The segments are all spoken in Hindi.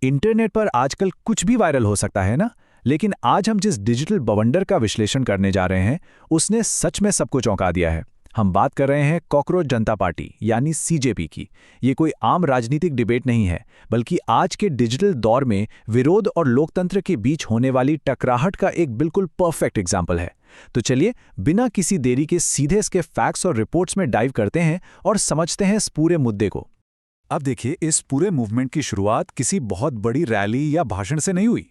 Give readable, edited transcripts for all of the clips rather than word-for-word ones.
इंटरनेट पर आजकल कुछ भी वायरल हो सकता है ना। लेकिन आज हम जिस डिजिटल बवंडर का विश्लेषण करने जा रहे हैं उसने सच में सबको चौंका दिया है। हम बात कर रहे हैं कॉकरोच जनता पार्टी यानी सीजेपी की। ये कोई आम राजनीतिक डिबेट नहीं है, बल्कि आज के डिजिटल दौर में विरोध और लोकतंत्र के बीच होने वाली टकराहट का एक बिल्कुल परफेक्ट एग्जाम्पल है। तो चलिए बिना किसी देरी के सीधे इसके फैक्ट्स और रिपोर्ट्स में डाइव करते हैं और समझते हैं इस पूरे मुद्दे को। अब देखिए, इस पूरे मूवमेंट की शुरुआत किसी बहुत बड़ी रैली या भाषण से नहीं हुई।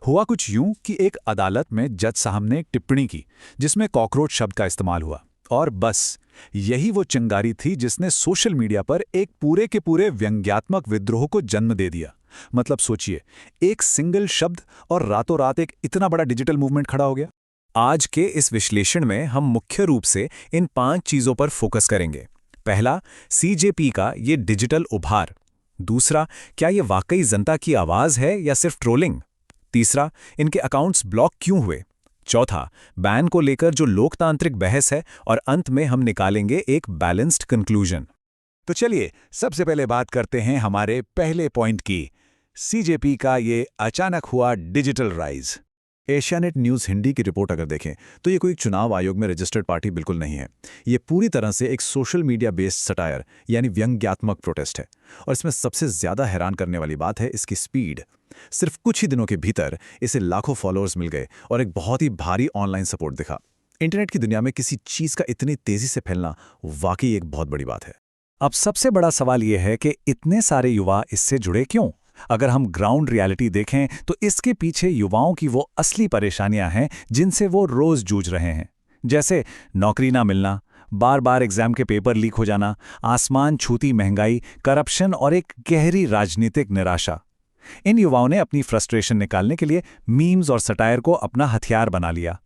हुआ कुछ यूं कि एक अदालत में जज साहब ने एक टिप्पणी की जिसमें कॉकरोच शब्द का इस्तेमाल हुआ, और बस यही वो चिंगारी थी जिसने सोशल मीडिया पर एक पूरे के पूरे व्यंग्यात्मक विद्रोह को जन्म दे दिया। मतलब सोचिए, एक सिंगल शब्द और रातों रात एक इतना बड़ा डिजिटल मूवमेंट खड़ा हो गया। आज के इस विश्लेषण में हम मुख्य रूप से इन 5 चीजों पर फोकस करेंगे। पहला, सीजेपी का ये डिजिटल उभार। दूसरा, क्या ये वाकई जनता की आवाज है या सिर्फ ट्रोलिंग। तीसरा, इनके अकाउंट्स ब्लॉक क्यों हुए। चौथा, बैन को लेकर जो लोकतांत्रिक बहस है। और अंत में हम निकालेंगे एक बैलेंस्ड कंक्लूजन। तो चलिए सबसे पहले बात करते हैं हमारे पहले पॉइंट की, सीजेपी का ये अचानक हुआ digital rise. Asianet news Hindi की रिपोर्ट अगर देखें तो ये कोई चुनाव आयोग में रजिस्टर्ड पार्टी बिल्कुल नहीं है। ये पूरी तरह से एक सोशल मीडिया बेस्ड सटायर यानी व्यंग्यात्मक प्रोटेस्ट है। और इसमें सबसे ज़्यादा हैरान करने वाली बात है इसकी स्पीड। सिर्फ कुछ ही दिनों के भीतर इसे लाखों फॉलोअर्स मिल गए और एक बहुत ही भारी ऑनलाइन सपोर्ट दिखा। इंटरनेट की दुनिया में किसी चीज़ का इतनी तेज़ी से फैलना वाकई एक बहुत बड़ी बात है। अब सबसे बड़ा सवाल यह है कि इतने सारे युवा इससे जुड़े क्यों। अगर हम ग्राउंड रियलिटी देखें तो इसके पीछे युवाओं की वो असली परेशानियां हैं जिनसे वो रोज जूझ रहे हैं। जैसे नौकरी ना मिलना, बार बार एग्जाम के पेपर लीक हो जाना, आसमान छूती महंगाई, करप्शन और एक गहरी राजनीतिक निराशा। इन युवाओं ने अपनी फ्रस्ट्रेशन निकालने के लिए मीम्स और सटायर को अपना हथियार बना लिया।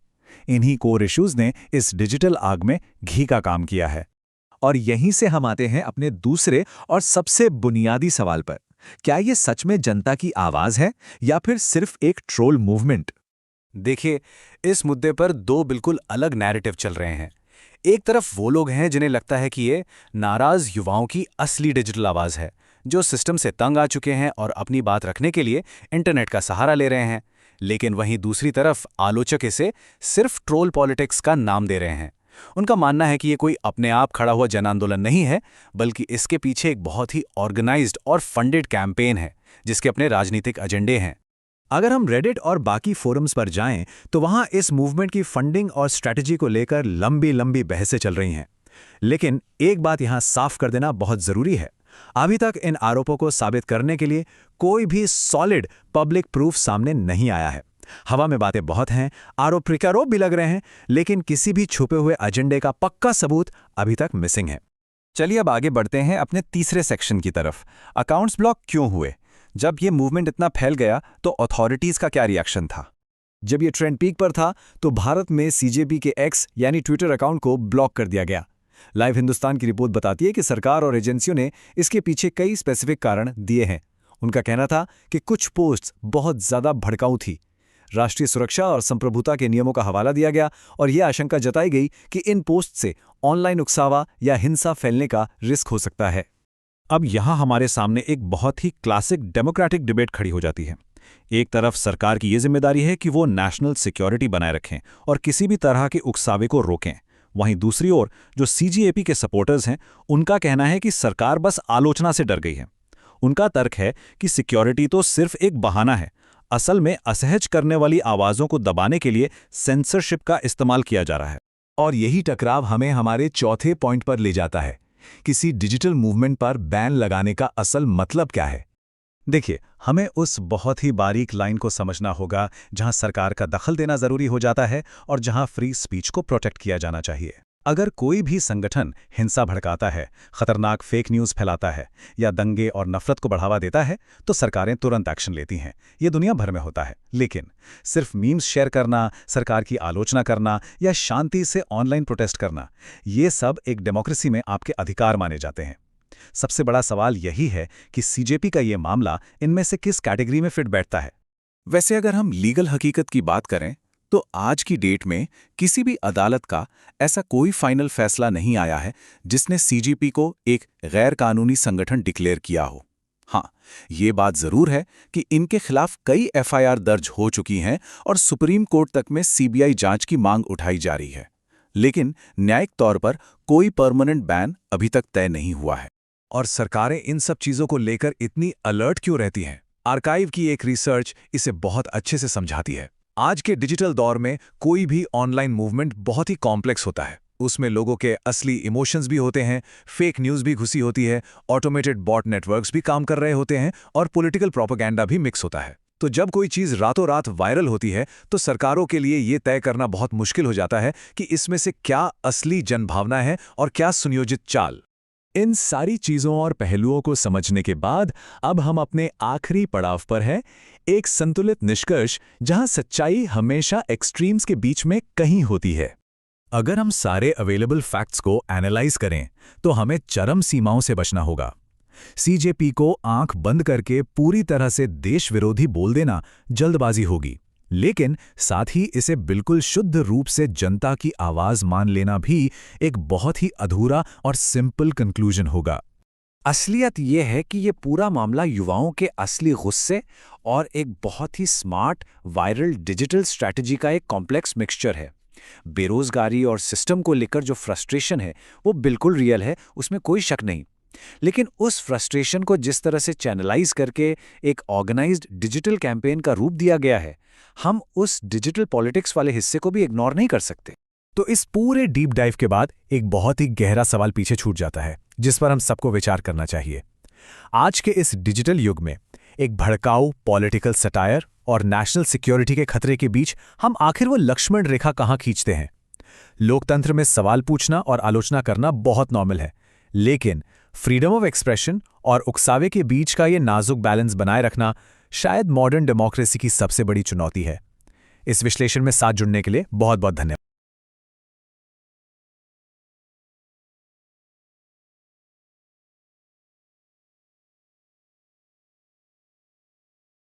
इन्हीं कोर इश्यूज ने इस डिजिटल आग में घी का काम किया है। और यहीं से हम आते हैं अपने दूसरे और सबसे बुनियादी सवाल पर, क्या ये सच में जनता की आवाज है या फिर सिर्फ एक ट्रोल मूवमेंट। देखिए, इस मुद्दे पर 2 बिल्कुल अलग नैरेटिव चल रहे हैं। एक तरफ वो लोग हैं जिन्हें लगता है कि ये नाराज युवाओं की असली डिजिटल आवाज है, जो सिस्टम से तंग आ चुके हैं और अपनी बात रखने के लिए इंटरनेट का सहारा ले रहे हैं। लेकिन वहीं दूसरी तरफ आलोचक इसे सिर्फ ट्रोल पॉलिटिक्स का नाम दे रहे हैं। उनका मानना है कि ये कोई अपने आप खड़ा हुआ जन आंदोलन नहीं है, बल्कि इसके पीछे एक बहुत ही ऑर्गेनाइज्ड और फंडेड कैंपेन है जिसके अपने राजनीतिक एजेंडे हैं। अगर हम रेडिट और बाकी फोरम्स पर जाएं तो वहां इस मूवमेंट की फंडिंग और स्ट्रैटेजी को लेकर लंबी लंबी बहसें चल रही हैं। लेकिन एक बात यहां साफ कर देना बहुत जरूरी है, अभी तक इन आरोपों को साबित करने के लिए कोई भी सॉलिड पब्लिक प्रूफ सामने नहीं आया है। हवा में बातें बहुत हैं, आरोप प्रत्यारोप भी लग रहे हैं, लेकिन किसी भी छुपे हुए एजेंडे का पक्का सबूत अभी तक मिसिंग है। चलिए अब आगे बढ़ते हैं अपने तीसरे सेक्शन की तरफ। अकाउंट्स ब्लॉक क्यों हुए। जब ये मूवमेंट इतना फैल गया तो अथॉरिटीज का क्या रिएक्शन था। जब ये ट्रेंड पीक पर था तो भारत में सीजेपी के एक्स यानी ट्विटर अकाउंट को ब्लॉक कर दिया गया। लाइव हिंदुस्तान की रिपोर्ट बताती है कि सरकार और एजेंसियों ने इसके पीछे कई स्पेसिफिक कारण दिए हैं। उनका कहना था कि कुछ पोस्ट्स बहुत ज्यादा भड़काऊ थी, राष्ट्रीय सुरक्षा और संप्रभुता के नियमों का हवाला दिया गया और यह आशंका जताई गई कि इन पोस्ट से ऑनलाइन उकसावा या हिंसा फैलने का रिस्क हो सकता है। अब यहां हमारे सामने एक बहुत ही क्लासिक डेमोक्रेटिक डिबेट खड़ी हो जाती है। एक तरफ सरकार की यह जिम्मेदारी है कि वो नेशनल सिक्योरिटी बनाए रखें और किसी भी तरह के उकसावे को रोकें। वहीं दूसरी ओर जो सीजेपी के सपोर्टर्स हैं, उनका कहना है कि सरकार बस आलोचना से डर गई है। उनका तर्क है कि सिक्योरिटी तो सिर्फ एक बहाना है, असल में असहज करने वाली आवाजों को दबाने के लिए सेंसरशिप का इस्तेमाल किया जा रहा है। और यही टकराव हमें हमारे चौथे पॉइंट पर ले जाता है, किसी डिजिटल मूवमेंट पर बैन लगाने का असल मतलब क्या है। देखिए, हमें उस बहुत ही बारीक लाइन को समझना होगा जहां सरकार का दखल देना जरूरी हो जाता है और जहां फ्री स्पीच को प्रोटेक्ट किया जाना चाहिए। अगर कोई भी संगठन हिंसा भड़काता है, खतरनाक फेक न्यूज़ फैलाता है या दंगे और नफरत को बढ़ावा देता है तो सरकारें तुरंत एक्शन लेती हैं। ये दुनिया भर में होता है। लेकिन सिर्फ मीम्स शेयर करना, सरकार की आलोचना करना या शांति से ऑनलाइन प्रोटेस्ट करना, ये सब एक डेमोक्रेसी में आपके अधिकार माने जाते हैं। सबसे बड़ा सवाल यही है कि सीजेपी का ये मामला इनमें से किस कैटेगरी में फिट बैठता है। वैसे अगर हम लीगल हकीकत की बात करें तो आज की डेट में किसी भी अदालत का ऐसा कोई फाइनल फैसला नहीं आया है जिसने सीजेपी को एक गैर कानूनी संगठन डिक्लेयर किया हो। हाँ, ये बात जरूर है कि इनके खिलाफ कई एफआईआर दर्ज हो चुकी हैं और सुप्रीम कोर्ट तक में सीबीआई जांच की मांग उठाई जा रही है। लेकिन न्यायिक तौर पर कोई परमानेंट बैन अभी तक तय नहीं हुआ है। और सरकारें इन सब चीजों को लेकर इतनी अलर्ट क्यों रहती हैं? आर्काइव की एक रिसर्च इसे बहुत अच्छे से समझाती है। आज के डिजिटल दौर में कोई भी ऑनलाइन मूवमेंट बहुत ही कॉम्प्लेक्स होता है। उसमें लोगों के असली इमोशंस भी होते हैं, फेक न्यूज़ भी घुसी होती है, ऑटोमेटेड बॉट नेटवर्क्स भी काम कर रहे होते हैं और पॉलिटिकल प्रोपेगेंडा भी मिक्स होता है। तो जब कोई चीज़ रातों रात वायरल होती है तो सरकारों के लिए ये तय करना बहुत मुश्किल हो जाता है कि इसमें से क्या असली जनभावना है और क्या सुनियोजित चाल। इन सारी चीजों और पहलुओं को समझने के बाद अब हम अपने आखिरी पड़ाव पर हैं, एक संतुलित निष्कर्ष जहां सच्चाई हमेशा एक्सट्रीम्स के बीच में कहीं होती है। अगर हम सारे अवेलेबल फैक्ट्स को एनालाइज करें तो हमें चरम सीमाओं से बचना होगा। सीजेपी को आंख बंद करके पूरी तरह से देश विरोधी बोल देना जल्दबाजी होगी, लेकिन साथ ही इसे बिल्कुल शुद्ध रूप से जनता की आवाज मान लेना भी एक बहुत ही अधूरा और सिंपल कंक्लूजन होगा। असलियत यह है कि ये पूरा मामला युवाओं के असली गुस्से और एक बहुत ही स्मार्ट वायरल डिजिटल स्ट्रैटेजी का एक कॉम्प्लेक्स मिक्सचर है। बेरोजगारी और सिस्टम को लेकर जो फ्रस्ट्रेशन है वो बिल्कुल रियल है, उसमें कोई शक नहीं। लेकिन उस फ्रस्ट्रेशन को जिस तरह से चैनलाइज करके एक ऑर्गेनाइज्ड डिजिटल कैंपेन का रूप दिया गया है, हम उस डिजिटल पॉलिटिक्स वाले हिस्से को भी इग्नोर नहीं कर सकते। तो इस पूरे डीप डाइव के बाद एक बहुत ही गहरा सवाल पीछे छूट जाता है जिस पर हम सबको विचार करना चाहिए। आज के इस डिजिटल युग में एक भड़काऊ पॉलिटिकल सटायर और नेशनल सिक्योरिटी के खतरे के बीच हम आखिर वो लक्ष्मण रेखा कहाँ खींचते हैं? लोकतंत्र में सवाल पूछना और आलोचना करना बहुत नॉर्मल है, लेकिन फ्रीडम ऑफ एक्सप्रेशन और उकसावे के बीच का ये नाजुक बैलेंस बनाए रखना शायद मॉडर्न डेमोक्रेसी की सबसे बड़ी चुनौती है। इस विश्लेषण में साथ जुड़ने के लिए बहुत बहुत धन्यवाद।